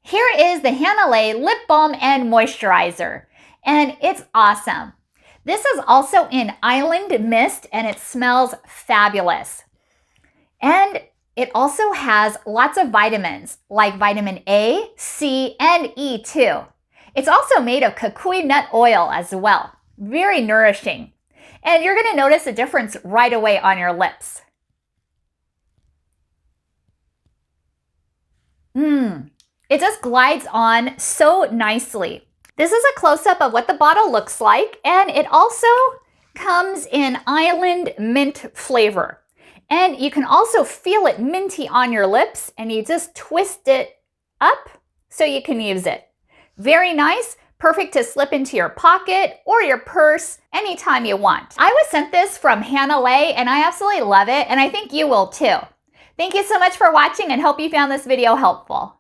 Here is the Hanalei Lip Balm and Moisturizer, and it's awesome. This is also in Island Mist, and it smells fabulous. And it also has lots of vitamins, like vitamin A, C, and E too. It's also made of kukui nut oil as well. Very nourishing. And you're going to notice a difference right away on your lips. It just glides on so nicely. This is a close-up of what the bottle looks like, and it also comes in Island Mint flavor. And you can also feel it minty on your lips, and you just twist it up so you can use it. Very nice, perfect to slip into your pocket or your purse anytime you want. I was sent this from Hanalei, and I absolutely love it, and I think you will too. Thank you so much for watching, and hope you found this video helpful.